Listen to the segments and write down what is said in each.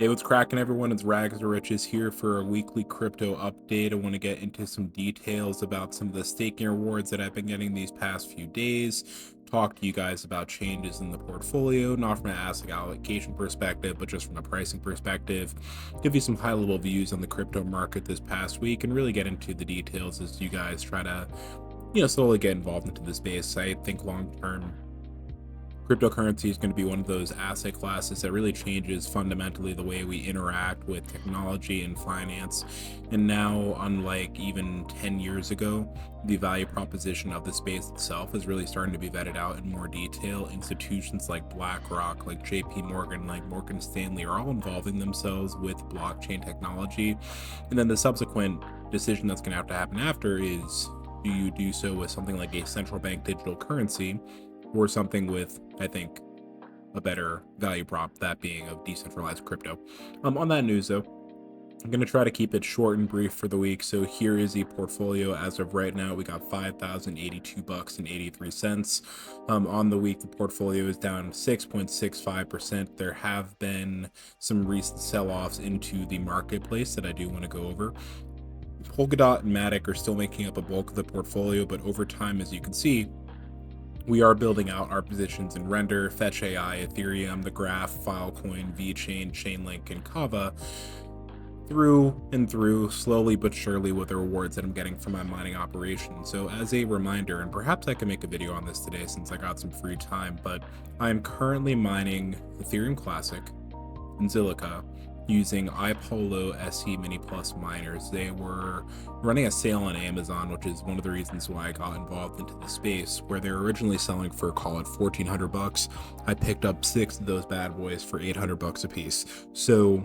Hey, what's cracking, everyone? It's Rags to Riches here for a weekly crypto update. I want to get into some details about some of the staking rewards that I've been getting these past few days. Talk to you guys about changes in the portfolio, not from an asset allocation perspective, but just from a pricing perspective. Give you some high level views on the crypto market this past week and really get into the details as you guys try to, slowly get involved into the space. I think long term, cryptocurrency is going to be one of those asset classes that really changes fundamentally the way we interact with technology and finance. And now, unlike even 10 years ago, the value proposition of the space itself is really starting to be vetted out in more detail. Institutions like BlackRock, like JP Morgan, like Morgan Stanley are all involving themselves with blockchain technology. And then the subsequent decision that's going to have to happen after is, do you do so with something like a central bank digital currency, or something with, I think, a better value prop, that being of decentralized crypto. On that news, though, I'm going to try to keep it short and brief for the week. So here is the portfolio as of right now. We got $5,082 and 83 cents. On the week, the portfolio is down 6.65%. There have been some recent sell-offs into the marketplace that I do want to go over. Polkadot and Matic are still making up a bulk of the portfolio, but over time, as you can see, we are building out our positions in Render, Fetch AI, Ethereum, the Graph, Filecoin, VeChain, Chainlink, and Kava through and through, slowly but surely, with the rewards that I'm getting from my mining operation. So as a reminder, and perhaps I can make a video on this today since I got some free time, but I'm currently mining Ethereum Classic and Zilliqa using iPolo SE Mini Plus miners. They were running a sale on Amazon, which is one of the reasons why I got involved into the space, where they were originally selling for, call it, $1,400. I picked up 6 of those bad boys for $800 a piece. So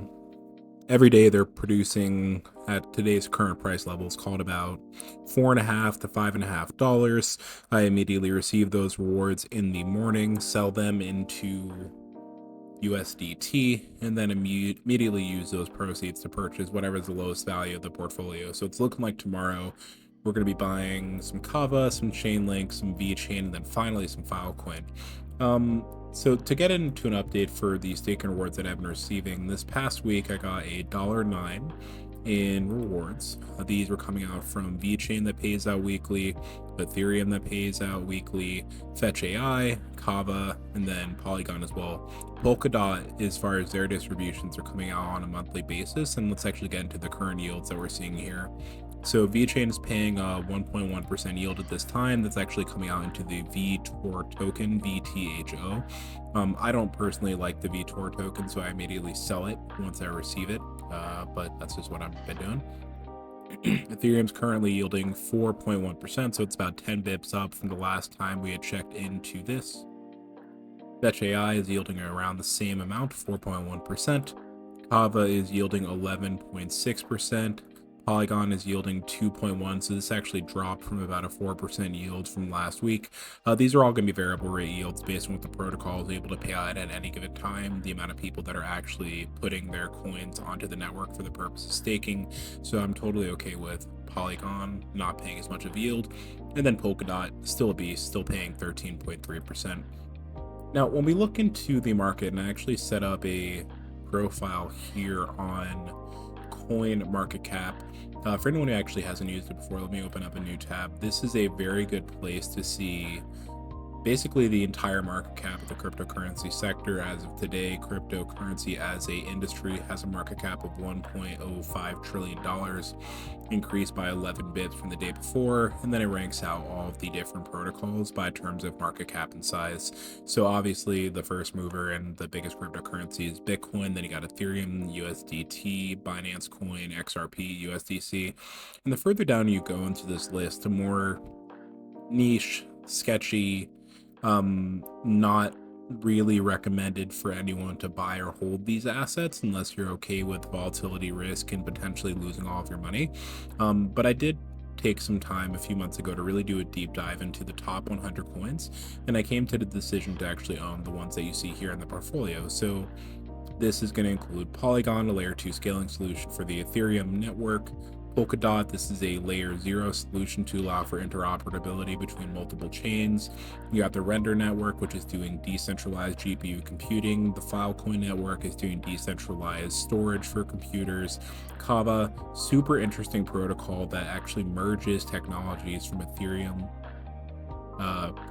every day they're producing, at today's current price levels, called about $4.50 to $5.50. I immediately receive those rewards in the morning, sell them into USDT, and then immediately use those proceeds to purchase whatever is the lowest value of the portfolio. So it's looking like tomorrow we're going to be buying some Kava, some Chainlink, some VeChain, and then finally some Filecoin. So to get into an update for the staking rewards that I've been receiving, this past week I got a $1.09 in rewards. These were coming out from VeChain that pays out weekly, Ethereum that pays out weekly, Fetch AI, Kava, and then Polygon as well. Polkadot, as far as their distributions, are coming out on a monthly basis, and let's actually get into the current yields that we're seeing here. So VeChain is paying a 1.1% yield at this time. That's actually coming out into the VTOR token, VTHO. I don't personally like the VTOR token, so I immediately sell it once I receive it, but that's just what I've been doing. Ethereum's currently yielding 4.1%, so it's about 10 bips up from the last time we had checked into this. Fetch AI is yielding around the same amount, 4.1%. Kava is yielding 11.6%. Polygon is yielding 2.1, so this actually dropped from about a 4% yield from last week. These are all going to be variable rate yields based on what the protocol is able to pay out at any given time, the amount of people that are actually putting their coins onto the network for the purpose of staking. So I'm totally okay with Polygon not paying as much of yield, and then Polkadot, still a beast, still paying 13.3%. Now, when we look into the market, and I actually set up a profile here on Coin Market Cap. For anyone who actually hasn't used it before, let me open up a new tab. This is a very good place to see basically the entire market cap of the cryptocurrency sector. As of today, cryptocurrency as a industry has a market cap of $1.05 trillion, increased by 11 bits from the day before, and then it ranks out all of the different protocols by terms of market cap and size. So obviously the first mover and the biggest cryptocurrency is Bitcoin, then you got Ethereum, USDT, Binance Coin, XRP, USDC, and the further down you go into this list, the more niche, sketchy, not really recommended for anyone to buy or hold these assets unless you're okay with volatility risk and potentially losing all of your money. But I did take some time a few months ago to really do a deep dive into the top 100 coins, and I came to the decision to actually own the ones that you see here in the portfolio. So this is going to include Polygon, a layer 2 scaling solution for the Ethereum network, Polkadot, this is a layer 0 solution to allow for interoperability between multiple chains. You got the Render network, which is doing decentralized GPU computing. The Filecoin network is doing decentralized storage for computers. Kava, super interesting protocol that actually merges technologies from Ethereum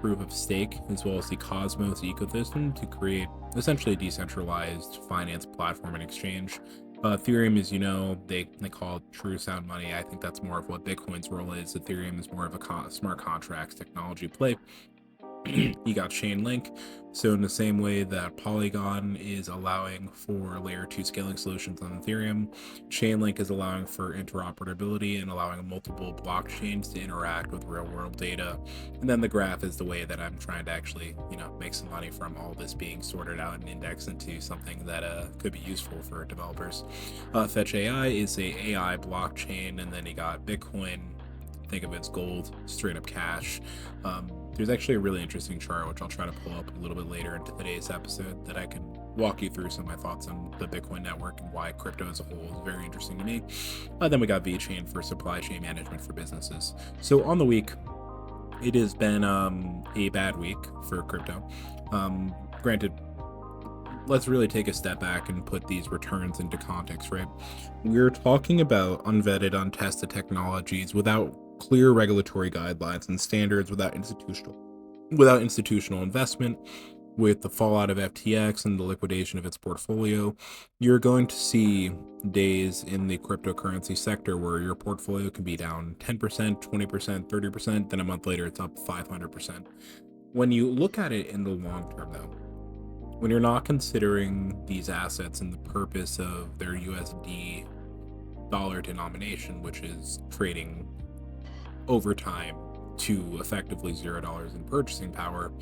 proof of stake as well as the Cosmos ecosystem to create essentially a decentralized finance platform and exchange. Ethereum, as you know, they call it true sound money. I think that's more of what Bitcoin's role is. Ethereum is more of a smart contracts technology play. You got Chainlink. So in the same way that Polygon is allowing for layer 2 scaling solutions on Ethereum, Chainlink is allowing for interoperability and allowing multiple blockchains to interact with real world data. And then the graph is the way that I'm trying to actually, make some money from all this being sorted out and indexed into something that could be useful for developers. Fetch AI is a AI blockchain, and then you got Bitcoin. Think of it as gold, straight up cash. There's actually a really interesting chart, which I'll try to pull up a little bit later into today's episode, that I can walk you through some of my thoughts on the Bitcoin network and why crypto as a whole is very interesting to me. Then we got VeChain for supply chain management for businesses. So on the week, it has been a bad week for crypto. Granted, let's really take a step back and put these returns into context, right? We're talking about unvetted, untested technologies without clear regulatory guidelines and standards, without institutional investment. With the fallout of FTX and the liquidation of its portfolio, you're going to see days in the cryptocurrency sector where your portfolio can be down 10%, 20%, 30%, then a month later it's up 500%. When you look at it in the long term, though, when you're not considering these assets and the purpose of their USD dollar denomination, which is trading over time to effectively $0 in purchasing power,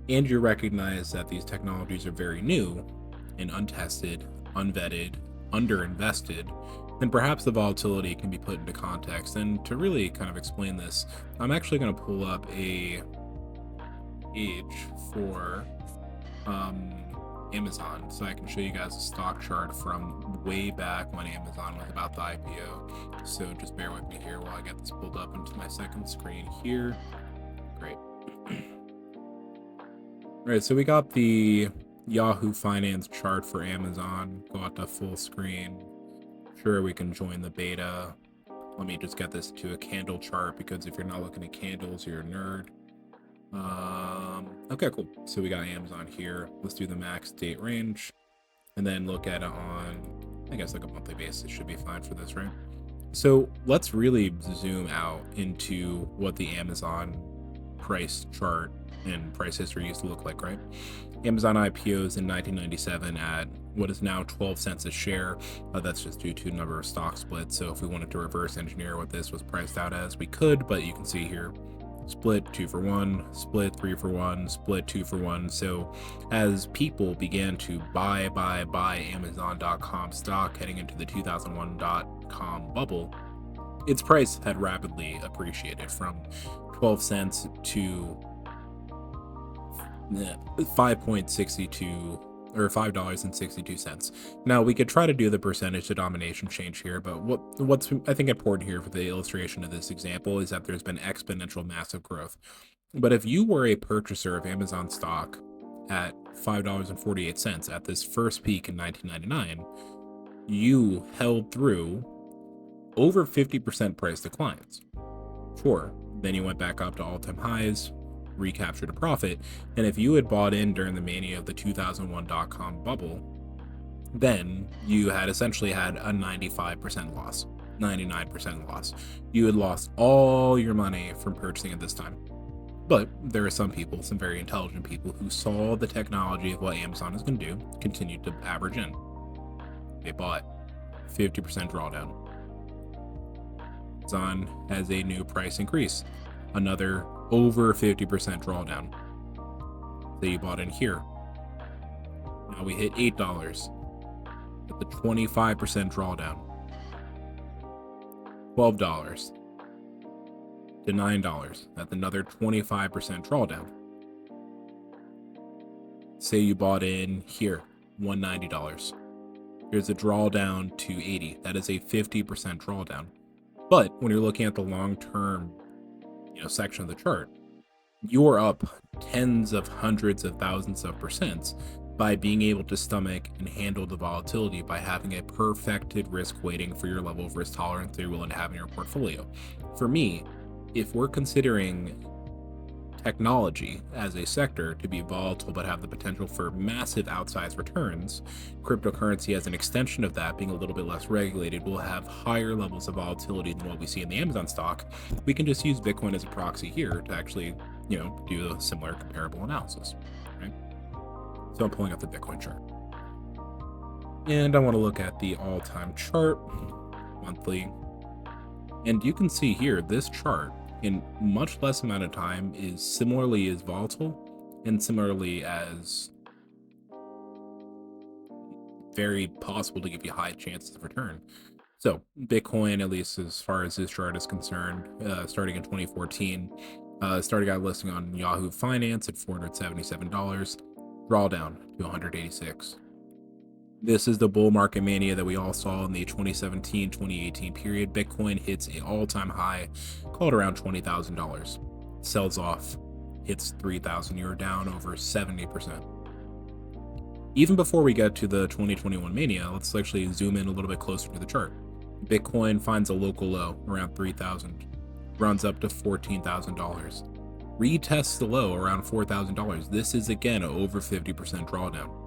and you recognize that these technologies are very new and untested, unvetted, underinvested, then perhaps the volatility can be put into context. And to really kind of explain this, I'm actually going to pull up a page for Amazon, so I can show you guys a stock chart from way back when Amazon was about the IPO. So just bear with me here while I get this pulled up into my second screen here. Great. All right, so we got the Yahoo Finance chart for Amazon. Go out to full screen. Sure, we can join the beta. Let me just get this to a candle chart, because if you're not looking at candles, you're a nerd. Okay, cool. So we got Amazon here. Let's do the max date range and then look at it on, I guess, like a monthly basis. Should be fine for this, right? So let's really zoom out into what the Amazon price chart and price history used to look like, right? Amazon IPOs in 1997 at what is now 12 cents a share. That's just due to a number of stock splits. So if we wanted to reverse engineer what this was priced out as, we could, but you can see here, split 2 for 1, split 3 for 1, split 2 for 1. So as people began to buy Amazon.com stock heading into the 2001.com bubble, its price had rapidly appreciated from 12 cents to 5.62 or $5.62. Now we could try to do the percentage denomination change here, but what's I think important here for the illustration of this example is that there's been exponential massive growth. But if you were a purchaser of Amazon stock at $5.48 at this first peak in 1999, you held through over 50% price declines. Sure, then you went back up to all-time highs, recaptured a profit, and if you had bought in during the mania of the 2001.com bubble, then you had essentially had a 95% loss, 99% loss. You had lost all your money from purchasing at this time. But there are some people, some very intelligent people, who saw the technology of what Amazon is going to do, continued to average in. They bought 50% drawdown. Amazon has a new price increase, another over 50% drawdown. So you bought in here. Now we hit $8 at the 25% drawdown. $12 to $9 at another 25% drawdown. Say you bought in here, $190. Here's a drawdown to $80. That is a 50% drawdown. But when you're looking at the long-term, section of the chart, you're up tens of hundreds of thousands of percents by being able to stomach and handle the volatility by having a perfected risk weighting for your level of risk tolerance that you're willing to have in your portfolio. For me, if we're considering technology as a sector to be volatile but have the potential for massive outsized returns, cryptocurrency as an extension of that, being a little bit less regulated, will have higher levels of volatility than what we see in the Amazon stock. We can just use Bitcoin as a proxy here to actually, do a similar comparable analysis, right? So I'm pulling up the Bitcoin chart. And I want to look at the all-time chart, monthly. And you can see here, this chart in much less amount of time is similarly as volatile and similarly as very possible to give you high chances of return. So Bitcoin, at least as far as this chart is concerned, starting in 2014, started out listing on Yahoo Finance at $477, drawdown to 186. This is the bull market mania that we all saw in the 2017-2018 period. Bitcoin hits an all-time high, called around $20,000. Sells off, hits 3,000. You're down over 70%. Even before we get to the 2021 mania, let's actually zoom in a little bit closer to the chart. Bitcoin finds a local low around 3,000, runs up to $14,000, retests the low around $4,000. This is again over 50% drawdown.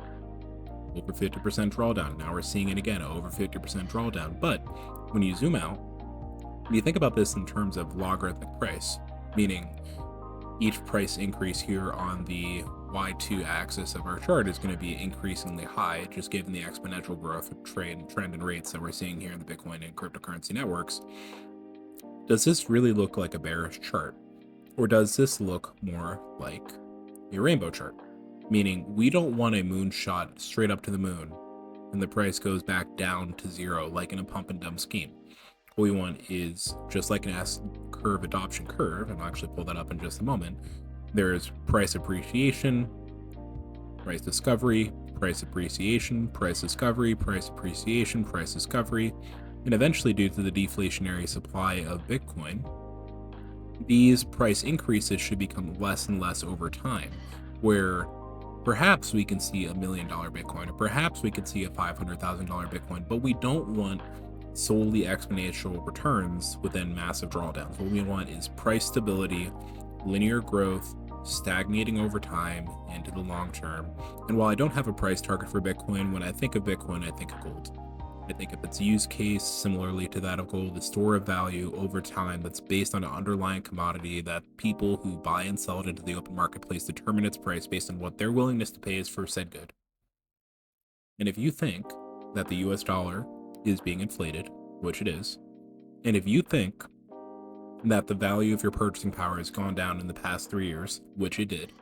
Over 50% drawdown. Now we're seeing it again, over 50% drawdown. But when you zoom out, when you think about this in terms of logarithmic price, meaning each price increase here on the Y2 axis of our chart is going to be increasingly high, just given the exponential growth of trend and rates that we're seeing here in the Bitcoin and cryptocurrency networks. Does this really look like a bearish chart? Or does this look more like a rainbow chart? Meaning we don't want a moonshot straight up to the moon and the price goes back down to zero like in a pump and dump scheme. What we want is just like an S-curve adoption curve, and I'll actually pull that up in just a moment. There's price appreciation, price discovery, price appreciation, price discovery, price appreciation, price discovery, and eventually, due to the deflationary supply of Bitcoin, these price increases should become less and less over time, where perhaps we can see $1 million Bitcoin, or perhaps we could see a $500,000 Bitcoin, but we don't want solely exponential returns within massive drawdowns. What we want is price stability, linear growth, stagnating over time into the long term. And while I don't have a price target for Bitcoin, when I think of Bitcoin, I think of gold. I think of its use case similarly to that of gold, the store of value over time that's based on an underlying commodity that people who buy and sell it into the open marketplace determine its price based on what their willingness to pay is for said good. And if you think that the US dollar is being inflated, which it is, and if you think that the value of your purchasing power has gone down in the past 3 years, which it did,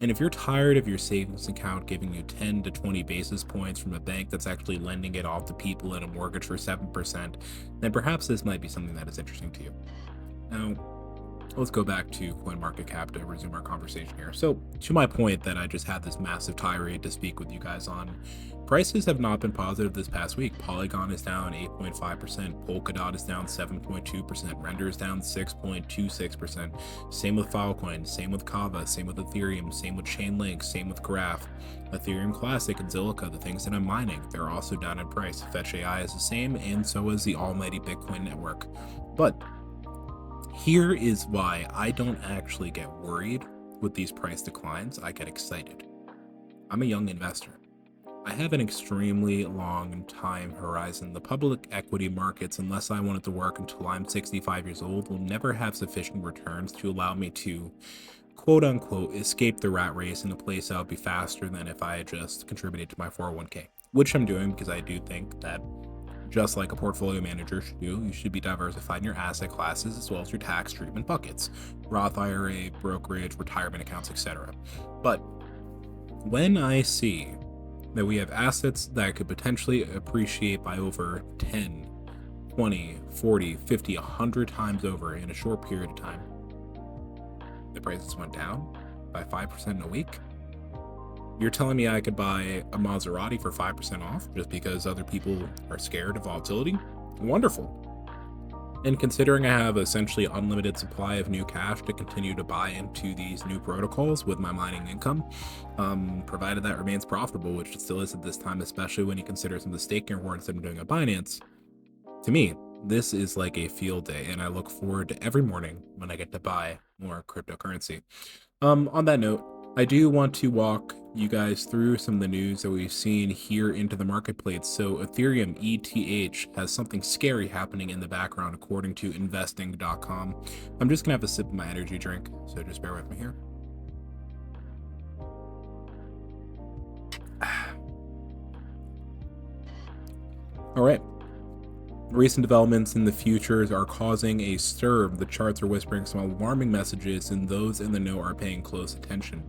and if you're tired of your savings account giving you 10 to 20 basis points from a bank that's actually lending it off to people in a mortgage for 7%, then perhaps this might be something that is interesting to you. Now, let's go back to CoinMarketCap to resume our conversation here. So, to my point that I just had this massive tirade to speak with you guys on, prices have not been positive this past week. Polygon is down 8.5%, Polkadot is down 7.2%, Render is down 6.26%. Same with Filecoin, same with Kava, same with Ethereum, same with Chainlink, same with Graph. Ethereum Classic and Zilliqa, the things that I'm mining, they're also down in price. Fetch AI is the same, and so is the almighty Bitcoin network. But here is why I don't actually get worried with these price declines. I get excited. I'm a young investor. I have an extremely long time horizon. The public equity markets, unless I want it to work until I'm 65 years old, will never have sufficient returns to allow me to, quote unquote, escape the rat race in a place that would be faster than if I had just contributed to my 401k, which I'm doing because I do think that just like a portfolio manager should do, you should be diversified in your asset classes as well as your tax treatment buckets, Roth IRA, brokerage, retirement accounts, etc. But when I see that we have assets that could potentially appreciate by over 10, 20, 40, 50, 100 times over in a short period of time, the prices went down by 5% in a week, you're telling me I could buy a Maserati for 5% off just because other people are scared of volatility? Wonderful. And considering I have essentially unlimited supply of new cash to continue to buy into these new protocols with my mining income, provided that remains profitable, which it still is at this time, especially when you consider some of the staking rewards that I'm doing at Binance, to me, this is like a field day, and I look forward to every morning when I get to buy more cryptocurrency. On that note, I do want to walk you guys through some of the news that we've seen here into the marketplace. So Ethereum ETH has something scary happening in the background, according to investing.com. I'm just gonna have a sip of my energy drink, so just bear with me here. All right. Recent developments in the futures are causing a stir. The charts are whispering some alarming messages, and those in the know are paying close attention.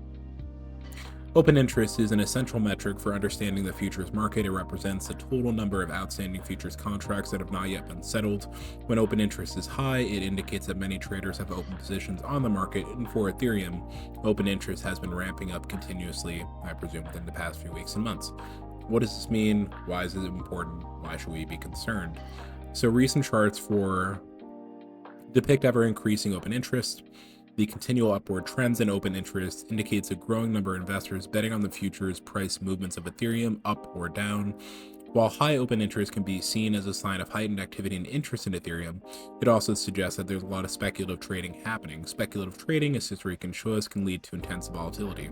Open interest is an essential metric for understanding the futures market. It represents the total number of outstanding futures contracts that have not yet been settled. When open interest is high, it indicates that many traders have open positions on the market, and for Ethereum, open interest has been ramping up continuously, I presume, within the past few weeks and months. What does this mean? Why is it important? Why should we be concerned? So recent charts depict ever increasing open interest. The continual upward trends in open interest indicates a growing number of investors betting on the futures price movements of Ethereum up or down. While high open interest can be seen as a sign of heightened activity and interest in Ethereum, it also suggests that there's a lot of speculative trading happening. Speculative trading, as history can show us, can lead to intense volatility.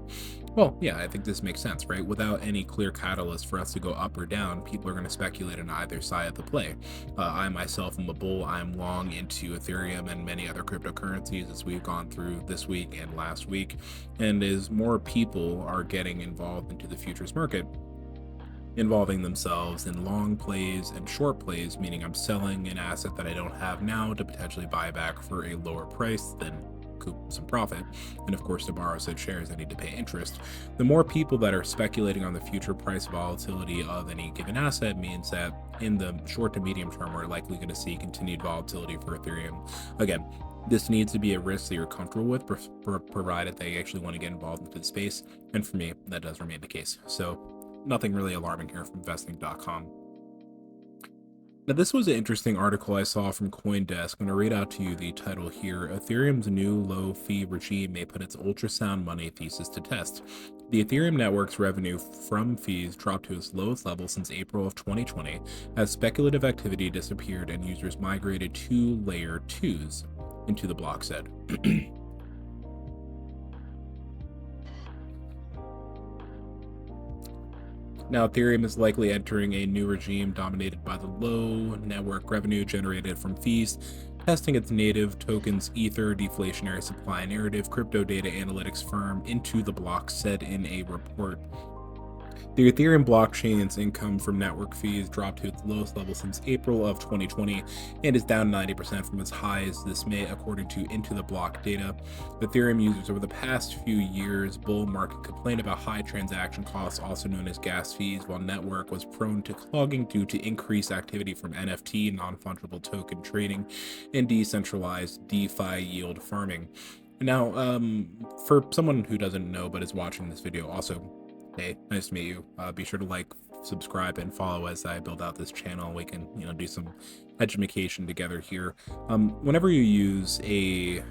Well, yeah, I think this makes sense, right? Without any clear catalyst for us to go up or down, people are going to speculate on either side of the play. I myself am a bull. I'm long into Ethereum and many other cryptocurrencies as we've gone through this week and last week. And as more people are getting involved into the futures market, involving themselves in long plays and short plays, meaning I'm selling an asset that I don't have now to potentially buy back for a lower price than recoup some profit. And of course, to borrow said shares, I need to pay interest. The more people that are speculating on the future price volatility of any given asset means that in the short to medium term, we're likely going to see continued volatility for Ethereum. Again, this needs to be a risk that you're comfortable with, provided that you actually want to get involved into the space. And for me, that does remain the case. So nothing really alarming here from investing.com. Now, this was an interesting article I saw from CoinDesk. I'm going to read out to you the title here. Ethereum's new low fee regime may put its ultrasound money thesis to test. The Ethereum network's revenue from fees dropped to its lowest level since April of 2020 as speculative activity disappeared and users migrated to layer 2s into the block said. Now, Ethereum is likely entering a new regime dominated by the low network revenue generated from fees, testing its native tokens Ether deflationary supply narrative, crypto data analytics firm Into the Block said in a report. The Ethereum blockchain's income from network fees dropped to its lowest level since April of 2020 and is down 90% from its highs this May, according to Into the Block data. Ethereum users over the past few years bull market complained about high transaction costs, also known as gas fees, while network was prone to clogging due to increased activity from NFT, non-fungible token trading, and decentralized DeFi yield farming. Now, for someone who doesn't know but is watching this video, also, hey, nice to meet you. Be sure to like, subscribe, and follow as I build out this channel. We can, do some education together here. Whenever you use a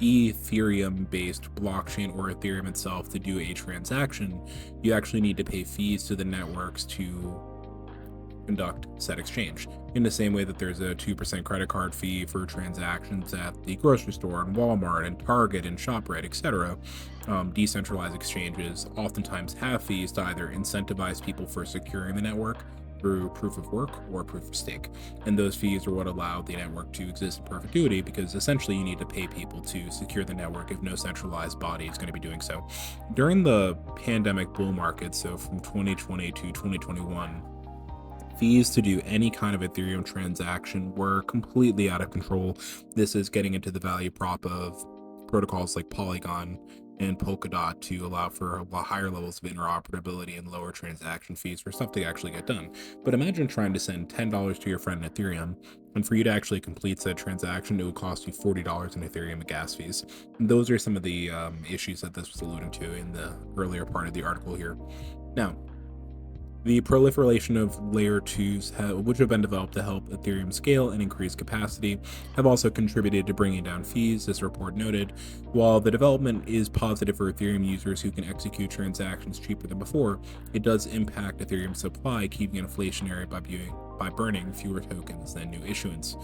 Ethereum-based blockchain or Ethereum itself to do a transaction, you actually need to pay fees to the networks to conduct said exchange, in the same way that there's a 2% credit card fee for transactions at the grocery store and Walmart and Target and ShopRite, etc. Decentralized exchanges oftentimes have fees to either incentivize people for securing the network through proof of work or proof of stake, and those fees are what allow the network to exist in perpetuity, because essentially you need to pay people to secure the network if no centralized body is going to be doing so. During the pandemic bull market, so from 2020 to 2021, fees to do any kind of Ethereum transaction were completely out of control. This is getting into the value prop of protocols like Polygon and Polkadot to allow for higher levels of interoperability and lower transaction fees for stuff to actually get done. But imagine trying to send $10 to your friend in Ethereum, and for you to actually complete said transaction, it would cost you $40 in Ethereum and gas fees. And those are some of the issues that this was alluding to in the earlier part of the article here. Now, The proliferation of layer 2s, which have been developed to help Ethereum scale and increase capacity, have also contributed to bringing down fees, this report noted. While the development is positive for Ethereum users who can execute transactions cheaper than before, it does impact Ethereum supply, keeping it inflationary by burning fewer tokens than new issuance.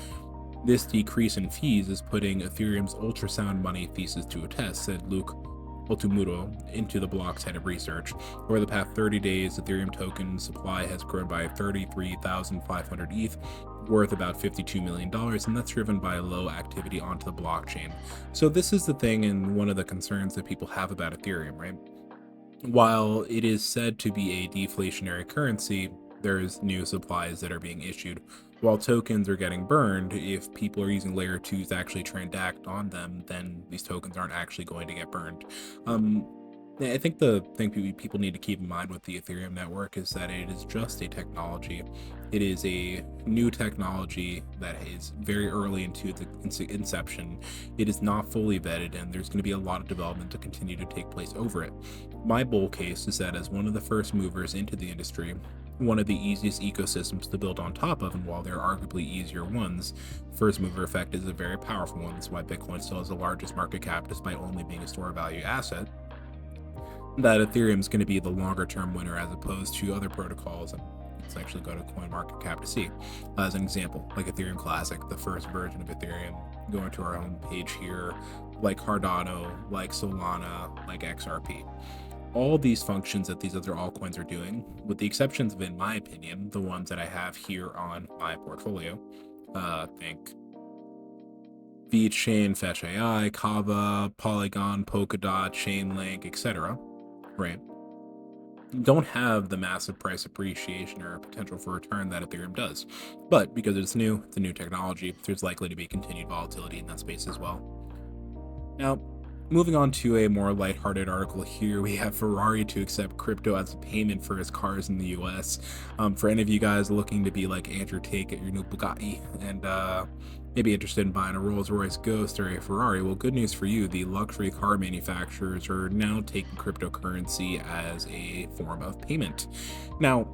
This decrease in fees is putting Ethereum's ultrasound money thesis to a test, said Luke Otomuro into the block's head of research. Over the past 30 days, Ethereum token supply has grown by 33,500 ETH, worth about $52 million, and that's driven by low activity onto the blockchain. So this is the thing, and one of the concerns that people have about Ethereum, right? While it is said to be a deflationary currency, there's new supplies that are being issued. While tokens are getting burned, if people are using layer 2s to actually transact on them, then these tokens aren't actually going to get burned. Um, I think the thing people need to keep in mind with the Ethereum network is that it is just a technology. It is a new technology that is very early into the inception. It is not fully vetted, and there's going to be a lot of development to continue to take place over it. My bull case is that as one of the first movers into the industry, one of the easiest ecosystems to build on top of, and while there are arguably easier ones, first mover effect is a very powerful one. That's why Bitcoin still has the largest market cap despite only being a store of value asset. That Ethereum is going to be the longer term winner as opposed to other protocols. And let's actually go to CoinMarketCap to see. As an example, like Ethereum Classic, the first version of Ethereum, going to our home page here, like Cardano, like Solana, like XRP. All these functions that these other altcoins are doing, with the exceptions of, in my opinion, the ones that I have here on my portfolio. Think VeChain, Fetch AI, Kava, Polygon, Polkadot, Chainlink, etc. Right? Don't have the massive price appreciation or potential for return that Ethereum does. But because it's new, it's a new technology, there's likely to be continued volatility in that space as well. Now, moving on to a more lighthearted article here, we have Ferrari to accept crypto as a payment for its cars in the US. For any of you guys looking to be like Andrew Tate at your new Bugatti and maybe interested in buying a Rolls-Royce Ghost or a Ferrari, well, good news for you, the luxury car manufacturers are now taking cryptocurrency as a form of payment. Now,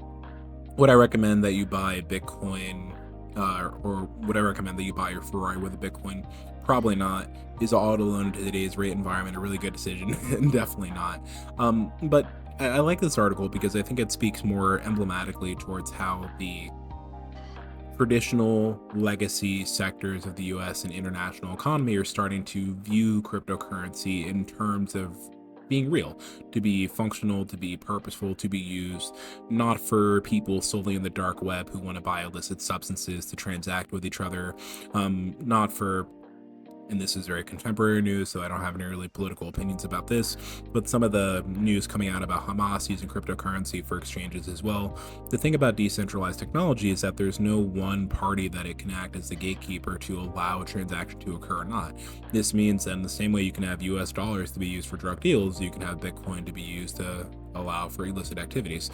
would I recommend that you buy Bitcoin, or would I recommend that you buy your Ferrari with a Bitcoin? Probably not. Is auto loan in today's rate environment a really good decision? Definitely not. But I like this article because I think it speaks more emblematically towards how the traditional legacy sectors of the US and international economy are starting to view cryptocurrency in terms of being real, to be functional, to be purposeful, to be used, not for people solely in the dark web who want to buy illicit substances to transact with each other, not for, and this is very contemporary news, so I don't have any really political opinions about this, but some of the news coming out about Hamas using cryptocurrency for exchanges as well. The thing about decentralized technology is that there's no one party that it can act as the gatekeeper to allow a transaction to occur or not. This means that in the same way you can have US dollars to be used for drug deals, you can have Bitcoin to be used to allow for illicit activities.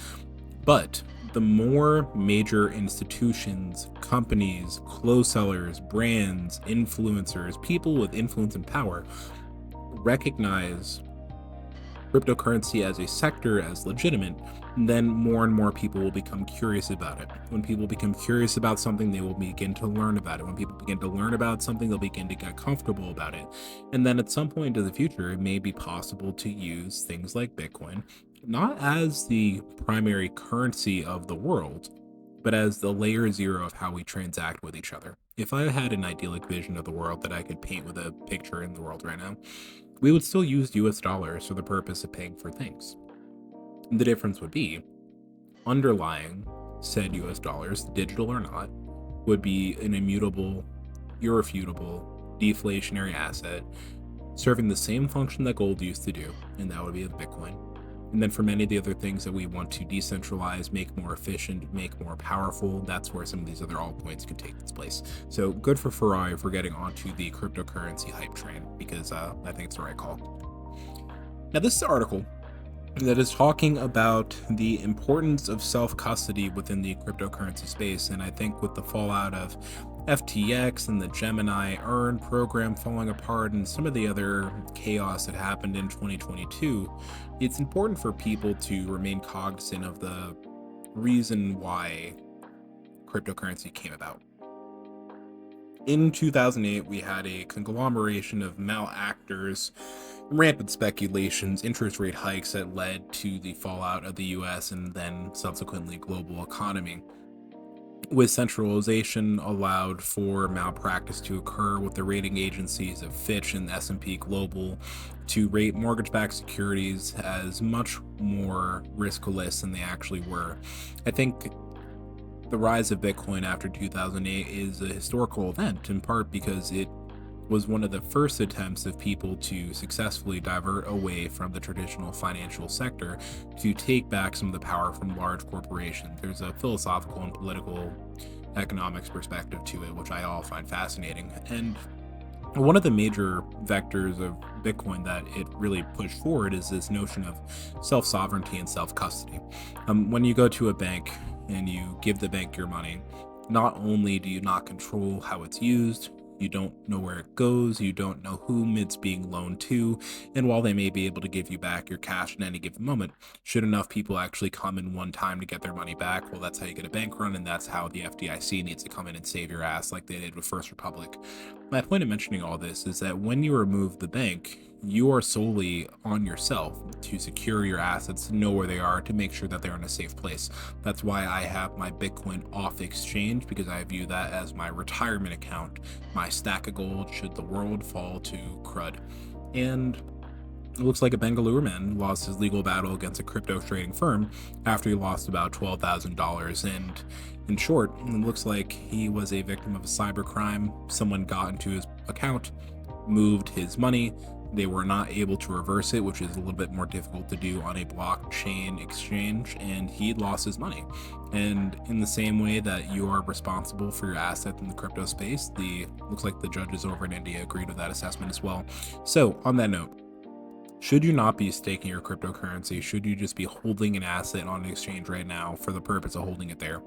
But the more major institutions, companies, clothes sellers, brands, influencers, people with influence and power recognize cryptocurrency as a sector as legitimate, then more and more people will become curious about it. When people become curious about something, they will begin to learn about it. When people begin to learn about something, they'll begin to get comfortable about it. And then at some point in the future, it may be possible to use things like Bitcoin, not as the primary currency of the world, but as the layer zero of how we transact with each other. If I had an idyllic vision of the world that I could paint with a picture in the world right now, we would still use US dollars for the purpose of paying for things. The difference would be underlying said US dollars, digital or not, would be an immutable, irrefutable, deflationary asset serving the same function that gold used to do, and that would be a Bitcoin. And then for many of the other things that we want to decentralize, make more efficient, make more powerful, that's where some of these other altcoins can take its place. So good for Ferrari for getting onto the cryptocurrency hype train, because I think it's the right call. Now, this is an article that is talking about the importance of self-custody within the cryptocurrency space. And I think with the fallout of FTX and the Gemini Earn program falling apart and some of the other chaos that happened in 2022, it's important for people to remain cognizant of the reason why cryptocurrency came about. In 2008, we had a conglomeration of malactors, rampant speculations, interest rate hikes that led to the fallout of the US and then subsequently global economy. With centralization allowed for malpractice to occur with the rating agencies of Fitch and S&P Global to rate mortgage-backed securities as much more riskless than they actually were. I think the rise of Bitcoin after 2008 is a historical event, in part because it was one of the first attempts of people to successfully divert away from the traditional financial sector to take back some of the power from large corporations. There's a philosophical and political economics perspective to it, which I all find fascinating. And one of the major vectors of Bitcoin that it really pushed forward is this notion of self-sovereignty and self-custody. When you go to a bank and you give the bank your money, not only do you not control how it's used, you don't know where it goes, you don't know whom it's being loaned to, and while they may be able to give you back your cash in any given moment, should enough people actually come in one time to get their money back, well, that's how you get a bank run, and that's how the FDIC needs to come in and save your ass like they did with First Republic. My point of mentioning all this is that when you remove the bank, you are solely on yourself to secure your assets, to know where they are, to make sure that they're in a safe place. That's why I have my Bitcoin off exchange, because I view that as my retirement account, my stack of gold should the world fall to crud. And it looks like a Bengaluru man lost his legal battle against a crypto trading firm after he lost about $12,000. And in short, it looks like he was a victim of a cybercrime. Someone got into his account, moved his money. They were not able to reverse it, which is a little bit more difficult to do on a blockchain exchange, and he lost his money. And in the same way that you are responsible for your asset in the crypto space, looks like the judges over in India agreed with that assessment as well. So on that note, should you not be staking your cryptocurrency? Should you just be holding an asset on an exchange right now for the purpose of holding it there?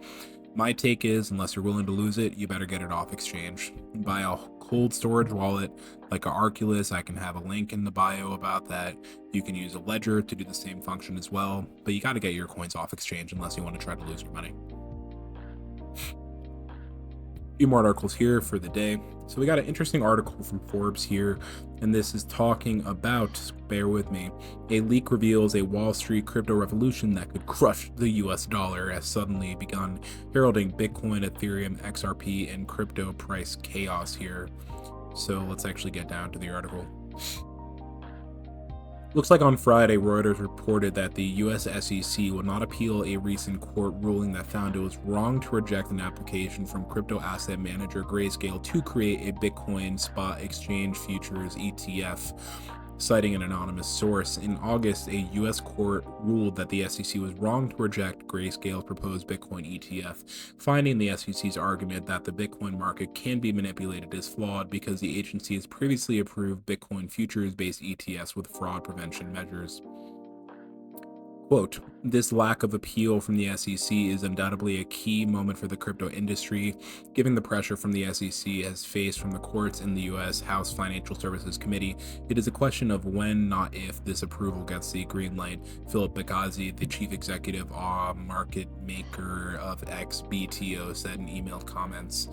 My take is, unless you're willing to lose it, you better get it off exchange. Buy a cold storage wallet like a Arculus. I can have a link in the bio about that. You can use a ledger to do the same function as well, but you got to get your coins off exchange unless you want to try to lose your money. A few more articles here for the day. So we got an interesting article from Forbes here, and this is talking about, bear with me, a leak reveals a Wall Street crypto revolution that could crush the US dollar has suddenly begun, heralding Bitcoin, Ethereum, XRP, and crypto price chaos here. So let's actually get down to the article. Looks like on Friday, Reuters reported that the US SEC will not appeal a recent court ruling that found it was wrong to reject an application from crypto asset manager Grayscale to create a Bitcoin spot exchange futures ETF, citing an anonymous source. In August, a US court ruled that the SEC was wrong to reject Grayscale's proposed Bitcoin ETF, finding the SEC's argument that the Bitcoin market can be manipulated as flawed because the agency has previously approved Bitcoin futures-based ETFs with fraud prevention measures. Quote, this lack of appeal from the SEC is undoubtedly a key moment for the crypto industry, given the pressure from the SEC has faced from the courts in the U.S. House Financial Services Committee. It is a question of when, not if, this approval gets the green light, Philip Bagazi, the chief executive market maker of XBTO, said in emailed comments.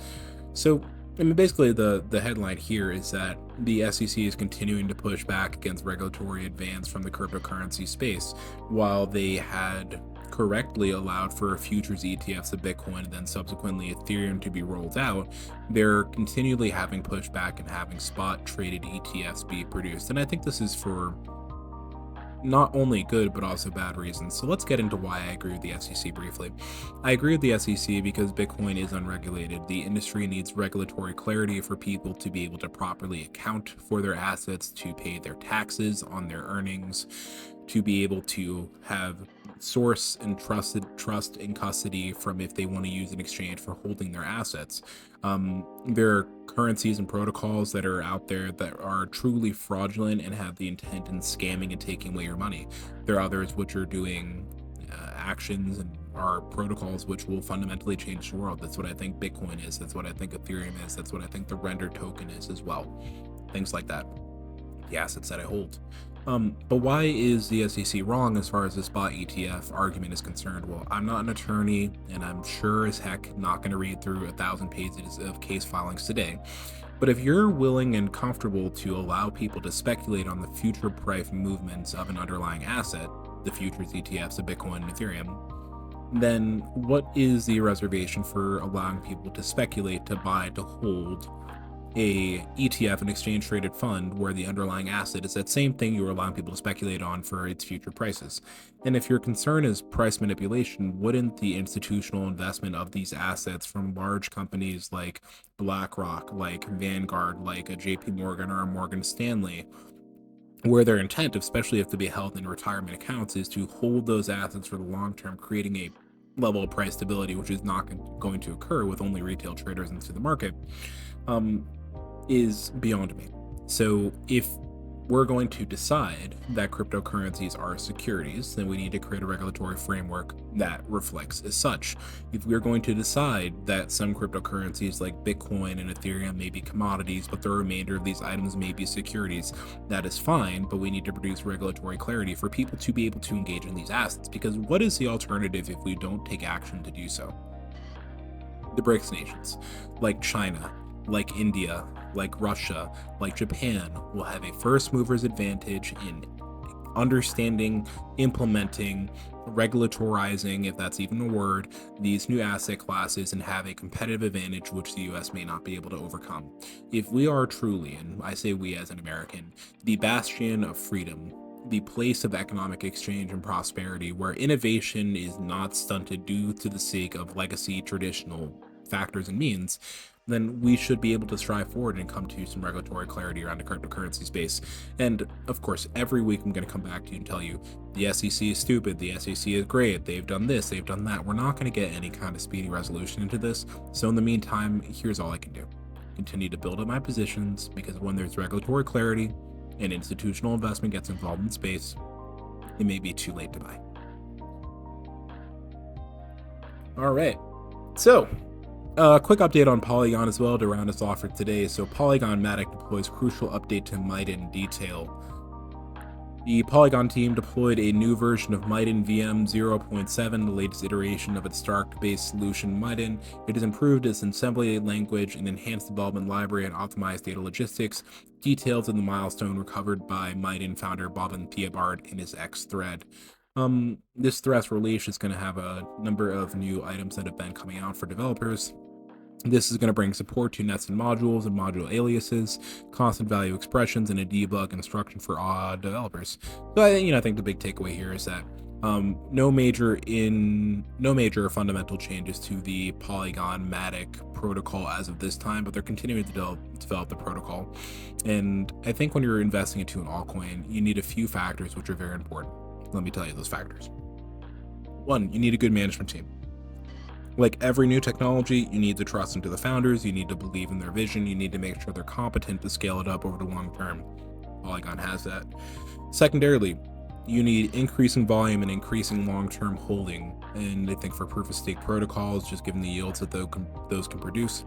So, I mean, basically, the headline here is that the SEC is continuing to push back against regulatory advance from the cryptocurrency space. While they had correctly allowed for futures ETFs of Bitcoin and then subsequently Ethereum to be rolled out, they're continually having pushback and having spot traded ETFs be produced. And I think this is for not only good but also bad reasons. So let's get into why I agree with the SEC briefly. I agree with the SEC because Bitcoin is unregulated. The industry needs regulatory clarity for people to be able to properly account for their assets, to pay their taxes on their earnings, to be able to have source and trust in custody from if they want to use an exchange for holding their assets. There are currencies and protocols that are out there that are truly fraudulent and have the intent in scamming and taking away your money. There are others which are doing actions and are protocols which will fundamentally change the world. That's what I think Bitcoin is. That's what I think Ethereum is. That's what I think the Render token is as well. Things like that. The assets that I hold. But why is the SEC wrong as far as the spot ETF argument is concerned? Well, I'm not an attorney, and I'm sure as heck not going to read through 1,000 pages of case filings today. But if you're willing and comfortable to allow people to speculate on the future price movements of an underlying asset, the futures ETFs of Bitcoin and Ethereum, then what is the reservation for allowing people to speculate, to buy, to hold a ETF, an exchange traded fund, where the underlying asset is that same thing you're allowing people to speculate on for its future prices? And if your concern is price manipulation, wouldn't the institutional investment of these assets from large companies like BlackRock, like Vanguard, like a JP Morgan or a Morgan Stanley, where their intent, especially if to be held in retirement accounts, is to hold those assets for the long term, creating a level of price stability, which is not going to occur with only retail traders into the market, um, is beyond me. So if we're going to decide that cryptocurrencies are securities, then we need to create a regulatory framework that reflects as such. If we're going to decide that some cryptocurrencies like Bitcoin and Ethereum may be commodities, but the remainder of these items may be securities, that is fine, but we need to produce regulatory clarity for people to be able to engage in these assets. Because what is the alternative if we don't take action to do so? The BRICS nations, like China, like India, like Russia, like Japan, will have a first mover's advantage in understanding, implementing, regulatorizing, if that's even a word, these new asset classes, and have a competitive advantage which the US may not be able to overcome. If we are truly, and I say we as an American, the bastion of freedom, the place of economic exchange and prosperity, where innovation is not stunted due to the sake of legacy traditional factors and means, then we should be able to strive forward and come to some regulatory clarity around the cryptocurrency space. And of course, every week I'm going to come back to you and tell you the SEC is stupid, the SEC is great, they've done this, they've done that. We're not going to get any kind of speedy resolution into this. So in the meantime, here's all I can do: continue to build up my positions, because when there's regulatory clarity and institutional investment gets involved in space, it may be too late to buy. All right. So, quick update on Polygon as well to round us off for today. So Polygon Matic deploys crucial update to Maiden detail. The Polygon team deployed a new version of Maiden VM 0.7, the latest iteration of its Stark-based solution Maiden. It has improved its assembly language and enhanced development library and optimized data logistics. Details of the milestone were covered by Maiden founder Boban Theobald in his X thread. This thread's release is going to have a number of new items that have been coming out for developers. This is going to bring support to nets and modules and module aliases, constant value expressions, and a debug instruction for all developers. So I think the big takeaway here is that no major fundamental changes to the Polygon Matic protocol as of this time, but they're continuing to develop the protocol. And I think when you're investing into an altcoin, you need a few factors which are very important. Let me tell you those factors. One, you need a good management team. Like every new technology, you need to trust into the founders, you need to believe in their vision, you need to make sure they're competent to scale it up over the long term. Polygon has that. Secondarily, you need increasing volume and increasing long-term holding. And I think for proof-of-stake protocols, just given the yields that those can produce,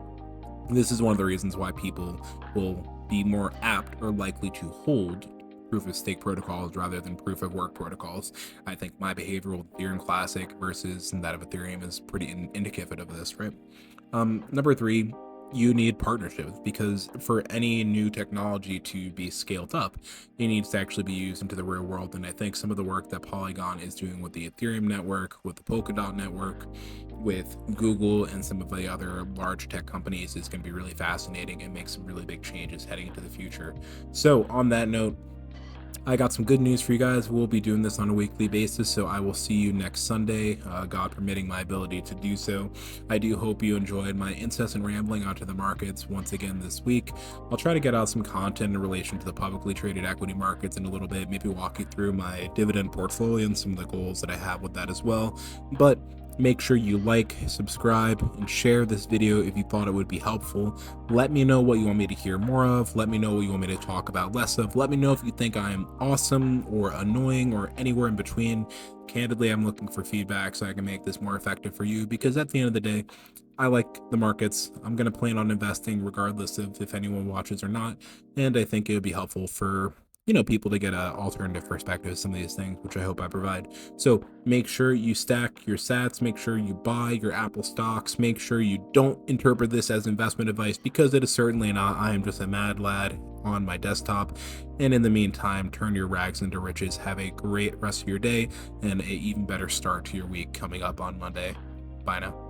this is one of the reasons why people will be more apt or likely to hold proof-of-stake protocols rather than proof-of-work protocols. I think my behavior with Ethereum Classic versus that of Ethereum is pretty indicative of this, right? Number three, you need partnerships, because for any new technology to be scaled up, it needs to actually be used into the real world. And I think some of the work that Polygon is doing with the Ethereum network, with the Polkadot network, with Google and some of the other large tech companies is going to be really fascinating and make some really big changes heading into the future. So on that note, I got some good news for you guys. We'll be doing this on a weekly basis, so I will see you next Sunday, God permitting my ability to do so. I do hope you enjoyed my incessant rambling onto the markets once again this week. I'll try to get out some content in relation to the publicly traded equity markets in a little bit, maybe walk you through my dividend portfolio and some of the goals that I have with that as well. But make sure you like, subscribe, and share this video if you thought it would be helpful. Let me know what you want me to hear more of. Let me know what you want me to talk about less of. Let me know if you think I'm awesome or annoying or anywhere in between. Candidly, I'm looking for feedback so I can make this more effective for you, because at the end of the day, I like the markets. I'm going to plan on investing regardless of if anyone watches or not. And I think it would be helpful for people to get a alternative perspective to some of these things, which I hope I provide. So make sure you stack your sats, make sure you buy your Apple stocks, make sure you don't interpret this as investment advice, because it is certainly not. I am just a mad lad on my desktop. And in the meantime, turn your rags into riches. Have a great rest of your day and a even better start to your week coming up on Monday. Bye now.